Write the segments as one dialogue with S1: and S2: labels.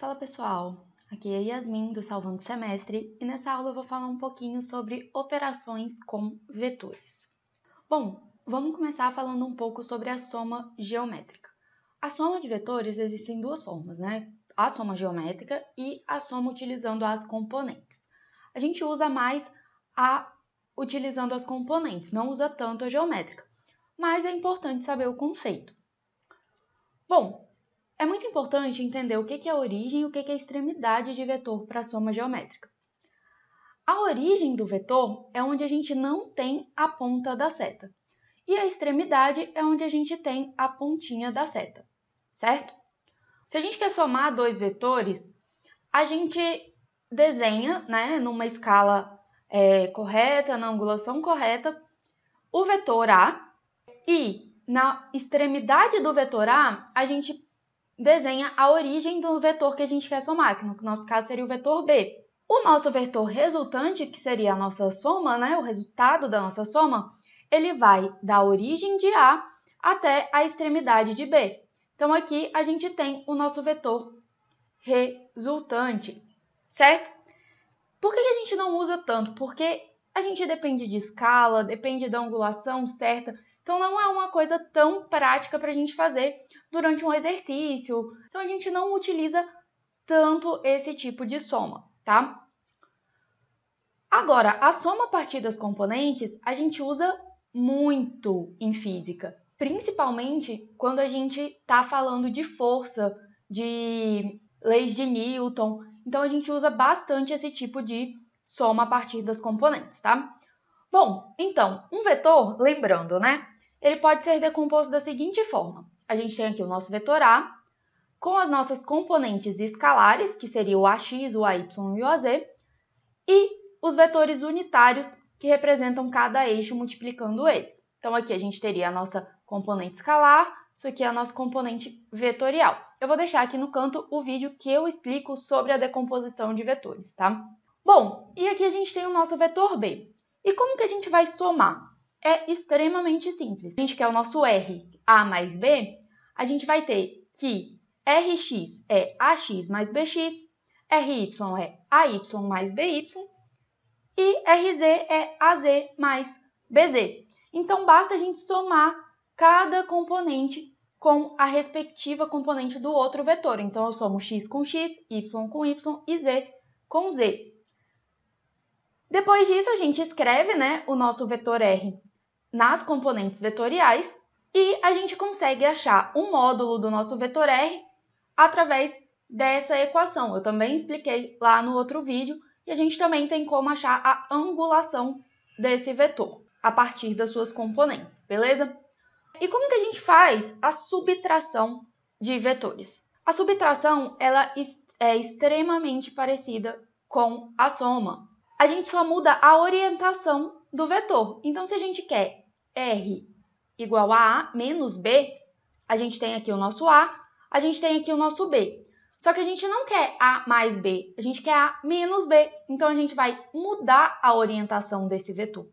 S1: Fala pessoal, aqui é Yasmin do Salvando Semestre e nessa aula eu vou falar um pouquinho sobre operações com vetores. Bom, vamos começar falando um pouco sobre a soma geométrica. A soma de vetores existem duas formas, né? A soma geométrica e a soma utilizando as componentes. A gente usa mais utilizando as componentes, não usa tanto a geométrica, mas é importante saber o conceito. Bom, é muito importante entender o que é a origem e o que é a extremidade de vetor para a soma geométrica. A origem do vetor é onde a gente não tem a ponta da seta, e a extremidade é onde a gente tem a pontinha da seta, certo? Se a gente quer somar dois vetores, a gente desenha, né, numa escala correta, na angulação correta, o vetor A, e na extremidade do vetor A, a gente desenha a origem do vetor que a gente quer somar, que no nosso caso seria o vetor B. O nosso vetor resultante, que seria a nossa soma, né, o resultado da nossa soma, ele vai da origem de A até a extremidade de B. Então, aqui a gente tem o nosso vetor resultante, certo? Por que a gente não usa tanto? Porque a gente depende de escala, depende da angulação certa, então não é uma coisa tão prática para a gente fazer durante um exercício. Então a gente não utiliza tanto esse tipo de soma, tá? Agora, a soma a partir das componentes a gente usa muito em física, principalmente quando a gente está falando de força, de leis de Newton. Então a gente usa bastante esse tipo de soma a partir das componentes, tá? Bom, então, um vetor, lembrando, né? Ele pode ser decomposto da seguinte forma. A gente tem aqui o nosso vetor A, com as nossas componentes escalares, que seria o AX, o AY e o AZ, e os vetores unitários, que representam cada eixo multiplicando eles. Então, aqui a gente teria a nossa componente escalar, isso aqui é a nossa componente vetorial. Eu vou deixar aqui no canto o vídeo que eu explico sobre a decomposição de vetores, tá? Bom, e aqui a gente tem o nosso vetor B. E como que a gente vai somar? É extremamente simples. Se a gente quer o nosso R, A mais B, a gente vai ter que Rx é AX mais BX, Ry é AY mais BY e Rz é AZ mais BZ. Então, basta a gente somar cada componente com a respectiva componente do outro vetor. Então, eu somo x com x, y com y e z com z. Depois disso, a gente escreve, né, o nosso vetor R nas componentes vetoriais e a gente consegue achar o módulo do nosso vetor R através dessa equação. Eu também expliquei lá no outro vídeo e a gente também tem como achar a angulação desse vetor a partir das suas componentes, beleza? E como que a gente faz a subtração de vetores? A subtração ela é extremamente parecida com a soma. A gente só muda a orientação do vetor. Então, se a gente quer R igual a A menos B, a gente tem aqui o nosso A, a gente tem aqui o nosso B. Só que a gente não quer A mais B, a gente quer A menos B. Então, a gente vai mudar a orientação desse vetor.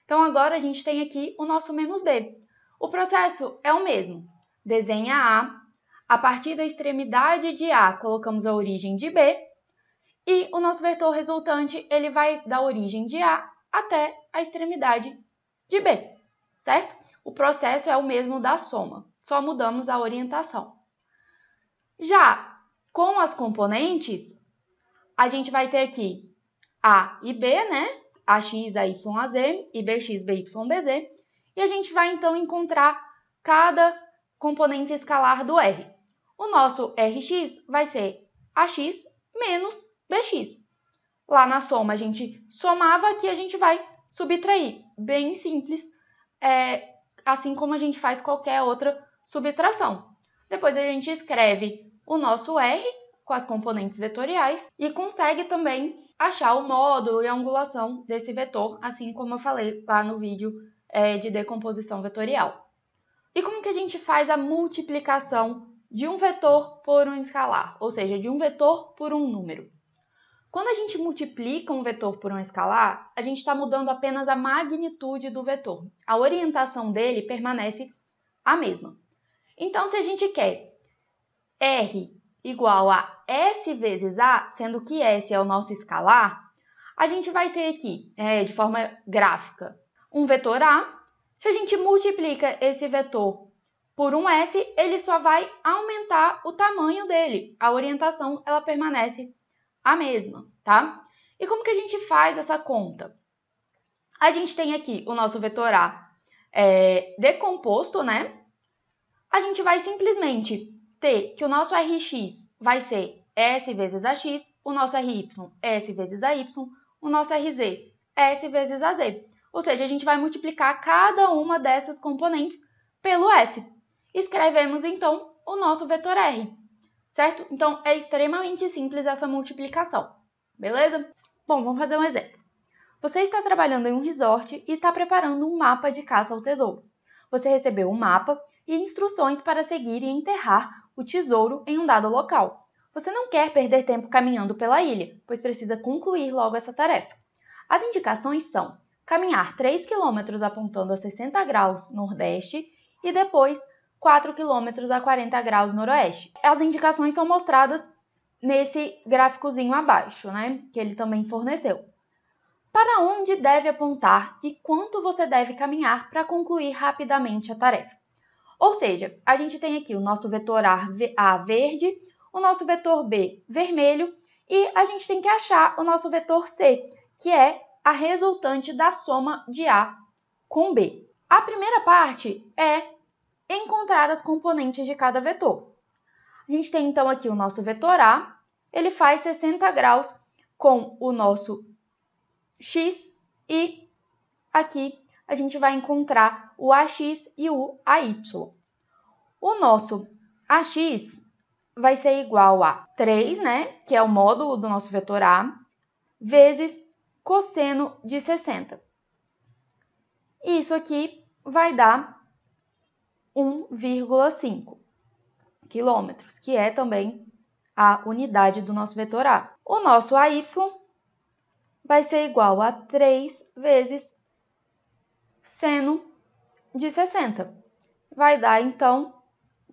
S1: Então, agora a gente tem aqui o nosso menos B. O processo é o mesmo. Desenha a partir da extremidade de A, colocamos a origem de B, e o nosso vetor resultante, ele vai da origem de A até a extremidade de B, certo? O processo é o mesmo da soma, só mudamos a orientação. Já com as componentes, a gente vai ter aqui A e B, né? AX, AY, AZ e BX, BY, BZ. E a gente vai, então, encontrar cada componente escalar do R. O nosso Rx vai ser AX menos BX. Lá na soma a gente somava, aqui a gente vai subtrair. Bem simples, assim como a gente faz qualquer outra subtração. Depois a gente escreve o nosso R com as componentes vetoriais e consegue também achar o módulo e a angulação desse vetor, assim como eu falei lá no vídeo de decomposição vetorial. E como que a gente faz a multiplicação de um vetor por um escalar, ou seja, de um vetor por um número? Quando a gente multiplica um vetor por um escalar, a gente está mudando apenas a magnitude do vetor. A orientação dele permanece a mesma. Então, se a gente quer R igual a S vezes A, sendo que S é o nosso escalar, a gente vai ter aqui, de forma gráfica, um vetor A. Se a gente multiplica esse vetor por um S, ele só vai aumentar o tamanho dele. A orientação, ela permanece a mesma, tá? E como que a gente faz essa conta? A gente tem aqui o nosso vetor A decomposto, né? A gente vai simplesmente ter que o nosso Rx vai ser S vezes AX, o nosso RY, S vezes AY, o nosso RZ, S vezes AZ. Ou seja, a gente vai multiplicar cada uma dessas componentes pelo S. Escrevemos, então, o nosso vetor R, certo? Então, é extremamente simples essa multiplicação, beleza? Bom, vamos fazer um exemplo. Você está trabalhando em um resort e está preparando um mapa de caça ao tesouro. Você recebeu um mapa e instruções para seguir e enterrar o tesouro em um dado local. Você não quer perder tempo caminhando pela ilha, pois precisa concluir logo essa tarefa. As indicações são caminhar 3 km apontando a 60 graus nordeste e depois 4 km a 40 graus noroeste. As indicações são mostradas nesse gráficozinho abaixo, né, que ele também forneceu. Para onde deve apontar e quanto você deve caminhar para concluir rapidamente a tarefa? Ou seja, a gente tem aqui o nosso vetor A verde, o nosso vetor B vermelho e a gente tem que achar o nosso vetor C, que é a resultante da soma de A com B. A primeira parte é encontrar as componentes de cada vetor. A gente tem então aqui o nosso vetor A, ele faz 60 graus com o nosso X e aqui a gente vai encontrar o AX e o AY. O nosso AX vai ser igual a 3, né, que é o módulo do nosso vetor A, vezes cosseno de 60. Isso aqui vai dar 1,5 quilômetros, que é também a unidade do nosso vetor A. O nosso AY vai ser igual a 3 vezes seno de 60. Vai dar, então,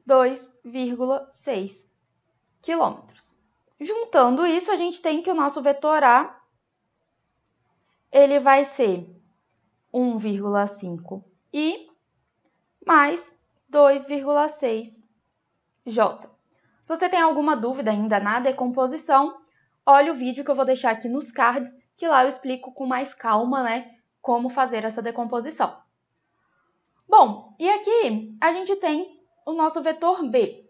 S1: 2,6 quilômetros. Juntando isso, a gente tem que o nosso vetor A ele vai ser 1,5 I mais 2,6 J. Se você tem alguma dúvida ainda na decomposição, olha o vídeo que eu vou deixar aqui nos cards, que lá eu explico com mais calma, né, como fazer essa decomposição. Bom, e aqui a gente tem o nosso vetor B.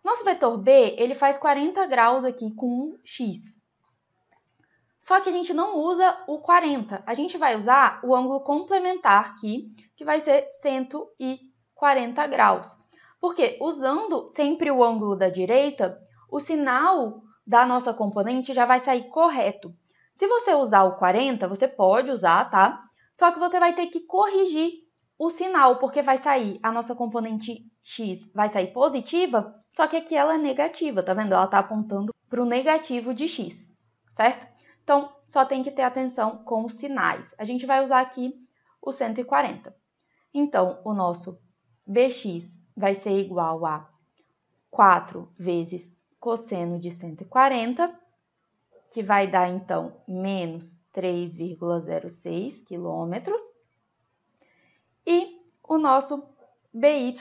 S1: Nosso vetor B, ele faz 40 graus aqui com um X. Só que a gente não usa o 40, a gente vai usar o ângulo complementar aqui, que vai ser 140 graus. Porque usando sempre o ângulo da direita, o sinal da nossa componente já vai sair correto. Se você usar o 40, você pode usar, tá? Só que você vai ter que corrigir o sinal, porque vai sair a nossa componente X, vai sair positiva, só que aqui ela é negativa, tá vendo? Ela está apontando para o negativo de X, certo? Então, só tem que ter atenção com os sinais. A gente vai usar aqui o 140. Então, o nosso BX vai ser igual a 4 vezes cosseno de 140, que vai dar, então, menos 3,06 quilômetros. E o nosso BY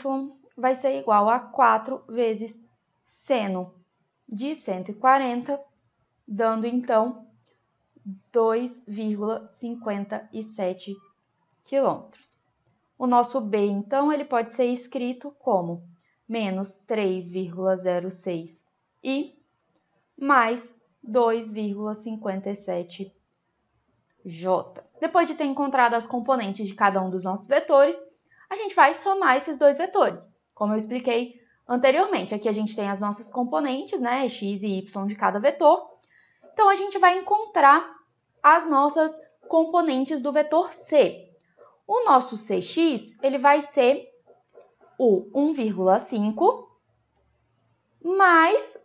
S1: vai ser igual a 4 vezes seno de 140, dando, então, 2,57 quilômetros. O nosso B, então, ele pode ser escrito como menos 3,06 I mais 2,57 J. Depois de ter encontrado as componentes de cada um dos nossos vetores, a gente vai somar esses dois vetores. Como eu expliquei anteriormente, aqui a gente tem as nossas componentes, né, x e y de cada vetor. Então, a gente vai encontrar as nossas componentes do vetor C. O nosso Cx, ele vai ser o 1,5 mais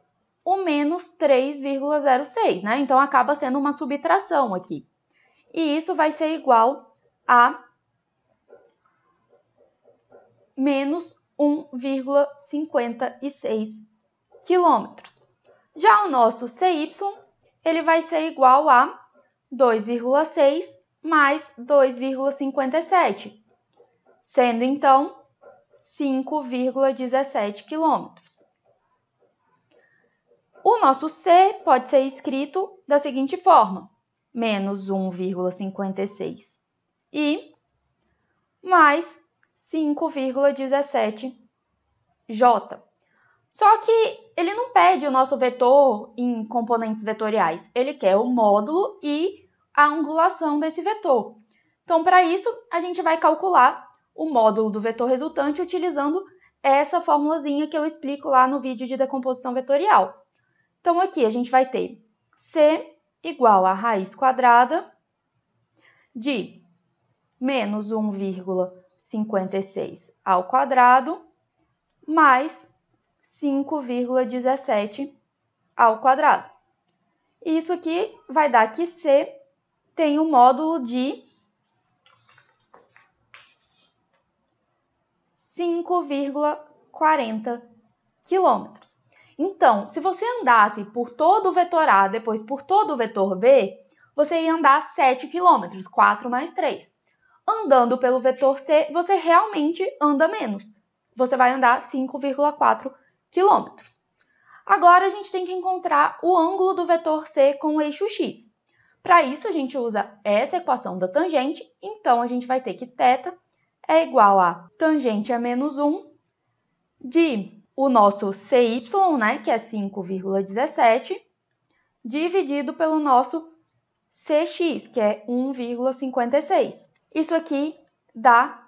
S1: o menos 3,06, né? Então, acaba sendo uma subtração aqui. E isso vai ser igual a menos 1,56 quilômetros. Já o nosso CY, ele vai ser igual a 2,6 mais 2,57, sendo então 5,17 quilômetros. O nosso C pode ser escrito da seguinte forma: menos 1,56 I mais 5,17 J. Só que ele não pede o nosso vetor em componentes vetoriais, ele quer o módulo e a angulação desse vetor. Então, para isso, a gente vai calcular o módulo do vetor resultante utilizando essa formulazinha que eu explico lá no vídeo de decomposição vetorial. Então, aqui a gente vai ter C igual a raiz quadrada de menos 1,56 ao quadrado mais 5,17 ao quadrado. Isso aqui vai dar que C tem um módulo de 5,40 quilômetros. Então, se você andasse por todo o vetor A, depois por todo o vetor B, você ia andar 7 quilômetros, 4 mais 3. Andando pelo vetor C, você realmente anda menos. Você vai andar 5,4 quilômetros. Agora, a gente tem que encontrar o ângulo do vetor C com o eixo X. Para isso, a gente usa essa equação da tangente, então a gente vai ter que θ é igual a tangente a menos 1 de o nosso CY, né, que é 5,17, dividido pelo nosso CX, que é 1,56. Isso aqui dá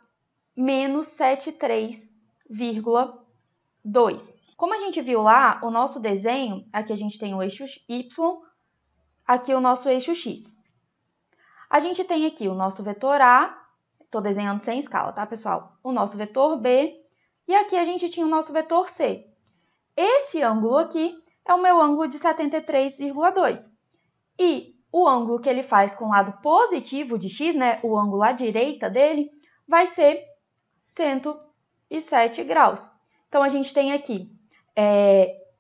S1: menos 73,2. Como a gente viu lá, o nosso desenho, aqui a gente tem o eixo Y, aqui o nosso eixo X. A gente tem aqui o nosso vetor A, estou desenhando sem escala, tá, pessoal? O nosso vetor B, e aqui a gente tinha o nosso vetor C. Esse ângulo aqui é o meu ângulo de 73,2. E o ângulo que ele faz com o lado positivo de x, né, o ângulo à direita dele, vai ser 107 graus. Então, a gente tem aqui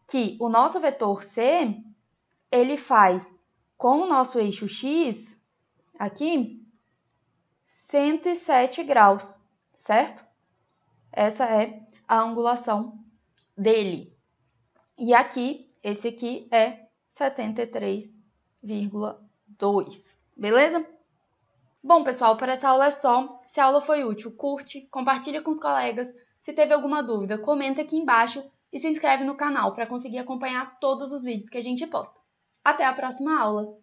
S1: que o nosso vetor C, ele faz com o nosso eixo x, aqui, 107 graus, certo? Essa é a angulação dele. E aqui, esse aqui é 73,2, beleza? Bom, pessoal, por essa aula é só. Se a aula foi útil, curte, compartilha com os colegas. Se teve alguma dúvida, comenta aqui embaixo e se inscreve no canal para conseguir acompanhar todos os vídeos que a gente posta. Até a próxima aula!